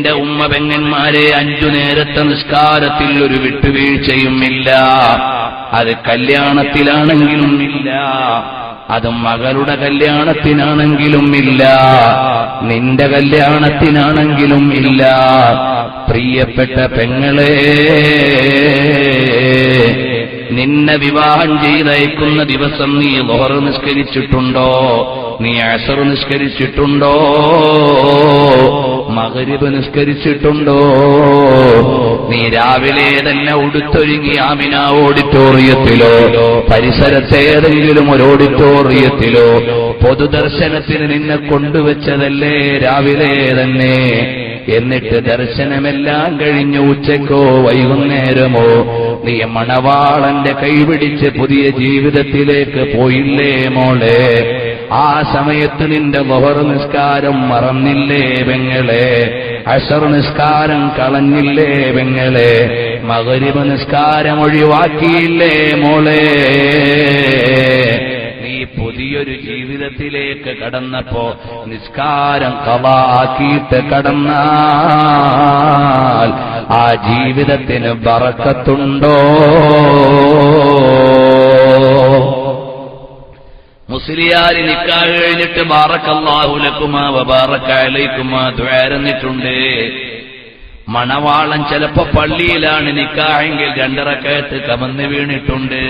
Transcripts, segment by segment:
എന്റെ ഉമ്മ പെങ്ങന്മാരെ 5 നേരത്തെ നിസ്കാരത്തിൽ ഒരു വിട്ടുവീഴ്ചയും ഇല്ല. അത് കല്യാണത്തിലാണെങ്കിലും ഇല്ല, അത് മകളുടെ കല്യാണത്തിനാണെങ്കിലും ഇല്ല, നിന്റെ കല്യാണത്തിനാണെങ്കിലും ഇല്ല. പ്രിയപ്പെട്ട പെങ്ങളെ, നിന്നെ വിവാഹം ചെയ്തയക്കുന്ന ദിവസം നീ ളുഹർ നിസ്കരിച്ചിട്ടുണ്ടോ? നീ അസ്ർ നിസ്കരിച്ചിട്ടുണ്ടോ? മഗ്രിബ് നിസ്കരിച്ചിട്ടുണ്ടോ? നീ രാവിലെ തന്നെ ഉടുത്തൊരുങ്ങി ആമിന ഓഡിറ്റോറിയത്തിലോ പരിസരത്തേതെങ്കിലും ഒരു ഓഡിറ്റോറിയത്തിലോ പൊതുദർശനത്തിന് നിന്നെ കൊണ്ടുവച്ചതല്ലേ രാവിലെ തന്നെ? എന്നിട്ട് ദർശനമെല്ലാം കഴിഞ്ഞ് ഉച്ചക്കോ വൈകുന്നേരമോ നീ മണവാളന്റെ കൈപിടിച്ച് പുതിയ ജീവിതത്തിലേക്ക് പോയില്ലേ മോളെ? ആ സമയത്ത് നിന്റെ ളുഹർ നിസ്കാരം മറന്നില്ലേ പെങ്ങളെ? അസ്ർ നിസ്കാരം കളഞ്ഞില്ലേ പെങ്ങളെ? മഗ്രിബ് നിസ്കാരം ഒഴിവാക്കിയില്ലേ മോളെ? നീ പുതിയൊരു ജീവിതത്തിലേക്ക് കടന്നപ്പോ നിസ്കാരം ഖളാക്കിയിട്ട് കടന്നാൽ ആ ജീവിതത്തിന് ബറക്കത്തുണ്ടോ? മുസ്ലിയാരി നിക്കാഹ് കഴിഞ്ഞിട്ട് ബാറക്കല്ലാഹു ലക്കുമാ വബാറക അലൈക്കുമാ ദുആരന്നിട്ടുണ്ട്. മണവാളൻ ചിലപ്പോ പള്ളിയിലാണ് നിക്കാഹെങ്കിൽ 2 റക്അത്ത് കമന്ന് വീണിട്ടുണ്ട്.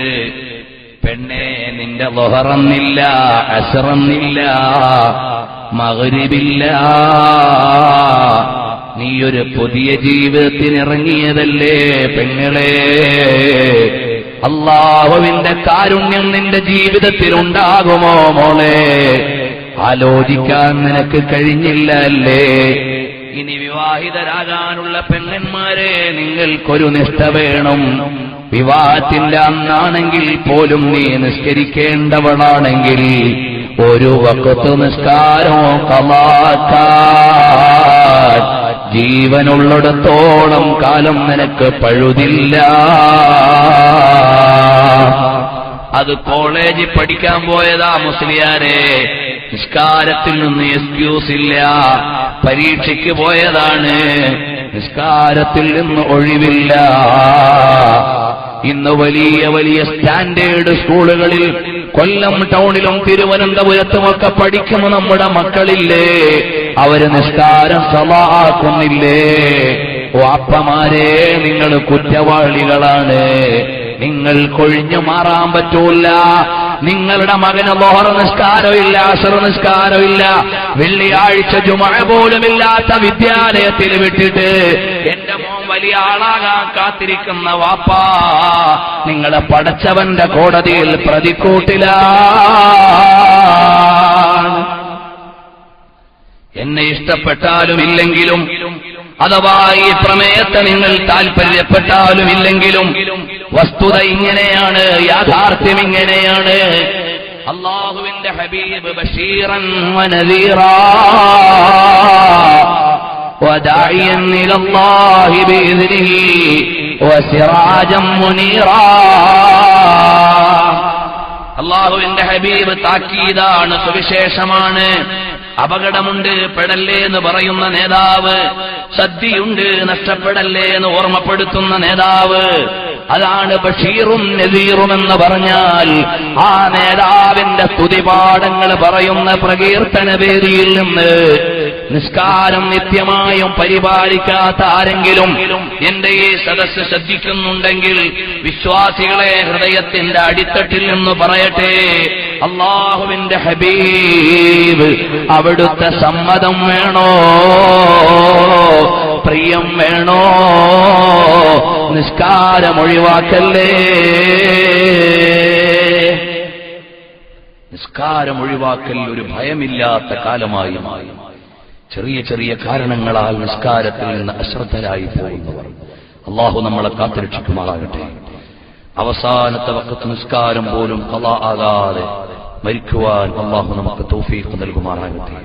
പെണ്ണെ, നിന്റെ ളുഹറന്നില്ല, അസ്റന്നില്ല, മഗ്രിബില്ല. നീയൊരു പുതിയ ജീവിതത്തിനിറങ്ങിയതല്ലേ പെങ്ങളെ? അല്ലാഹുവിന്റെ കാരുണ്യം നിന്റെ ജീവിതത്തിൽ ഉണ്ടാകുമോ മോളെ? ആലോചിക്കാൻ നിനക്ക് കഴിഞ്ഞില്ല അല്ലേ? ഇനി വിവാഹിതരാകാനുള്ള പെണ്ണന്മാരെ, നിങ്ങൾക്കൊരു നിഷ്ഠ വേണം. വിവാഹത്തിന്റെ അന്നാണെങ്കിൽ പോലും നീ നിസ്കരിക്കേണ്ടവളാണെങ്കിൽ ഒരു വഖത്ത് നിസ്കാരമോ ഖളാക്കാൻ ജീവനുള്ളിടത്തോളം കാലം നിനക്ക് പഴുതില്ല. അത് കോളേജിൽ പഠിക്കാൻ പോയതാ മുസ്ലിയാരെ, നിസ്കാരത്തിൽ നിന്ന് എക്സ്ക്യൂസ് ഇല്ല. പരീക്ഷയ്ക്ക് പോയതാണ്, നിസ്കാരത്തിൽ നിന്ന് ഒഴിവില്ല. ഇന്ന് വലിയ വലിയ സ്റ്റാൻഡേർഡ് സ്കൂളുകളിൽ കൊല്ലം ടൗണിലും തിരുവനന്തപുരത്തുമൊക്കെ പഠിക്കുന്ന നമ്മുടെ മക്കളില്ലേ, അവര് നിസ്കാരം സമാക്കുന്നില്ലേ? വാപ്പമാരെ, നിങ്ങൾ കുറ്റവാളികളാണ്. നിങ്ങൾ കൊഴിഞ്ഞു മാറാൻ പറ്റൂല. നിങ്ങളുടെ മകന് ളുഹർ നിസ്കാരമില്ല, അസ്ർ നിസ്കാരമില്ല, വെള്ളിയാഴ്ച ജുമുഅ പോലുമില്ലാത്ത വിദ്യാലയത്തിൽ വിട്ടിട്ട് എന്റെ മോൻ വലിയ ആളാകാൻ കാത്തിരിക്കുന്ന വാപ്പാ, നിങ്ങളെ പടച്ചവന്റെ കോടതിയിൽ പ്രതിക്കൂട്ടിലാണ്. എന്നെ ഇഷ്ടപ്പെട്ടാലും ഇല്ലെങ്കിലും, അഥവാ ഈ പ്രമേയത്തെ നിങ്ങൾ താൽപര്യപ്പെട്ടാലും ഇല്ലെങ്കിലും, വസ്തുത ഇങ്ങനെയാണ്, യാഥാർത്ഥ്യം ഇങ്ങനെയാണ്. അല്ലാഹുവിന്റെ ഹബീബ് ബശീറൻ വനദീറാ വദാഇയൻ ഇലല്ലാഹി ബിഇذനിഹി വസിറാജൻ മുനീറാ. അല്ലാഹുവിന്റെ ഹബീബ് താക്കീതാണ്, സുവിശേഷമാണ്. അപകടമുണ്ട്, പെടല്ലേ എന്ന് പറയുന്ന നേതാവ്. സദ്യയുണ്ട്, നഷ്ടപ്പെടല്ലേ എന്ന് ഓർമ്മപ്പെടുത്തുന്ന നേതാവ്. അതാണ് ബഷീറും നദീറും എന്ന് പറഞ്ഞാൽ. ആ നേതാവിന്റെ സ്തുതിപാഠങ്ങൾ പറയുന്ന പ്രകീർത്തന വേദിയിൽ നിന്ന് നിസ്കാരം നിത്യമായും പരിപാലിക്കാത്ത ആരെങ്കിലും എന്റെ ഈ സദസ്സ് ശ്രദ്ധിക്കുന്നുണ്ടെങ്കിൽ, വിശ്വാസികളെ ഹൃദയത്തിന്റെ അടിത്തട്ടിൽ നിന്ന് പറയട്ടെ, അല്ലാഹുവിന്റെ ഹബീബ് അവിടുത്തെ സമ്മതം വേണോ, പ്രിയം വേണോ? നിസ്കാരം ഒഴിവാക്കല്ലേ. നിസ്കാരം ഒഴിവാക്കൽ ഒരു ഭയമില്ലാത്ത കാലമായി മാറി. ചെറിയ ചെറിയ കാരണങ്ങളാൽ നിസ്കാരത്തിൽ നിന്ന് അശ്രദ്ധരായി പോകുന്നവർ, അല്ലാഹു നമ്മളെ കാത്തുരക്ഷിക്കുമാറാകട്ടെ. അവസാനത്തെ വഖത്ത് നിസ്കാരം പോലും ഖളാ ആകാതെ മരിക്കുവാൻ അല്ലാഹു നമുക്ക് തൗഫീഖ് നൽകുമാറാകട്ടെ.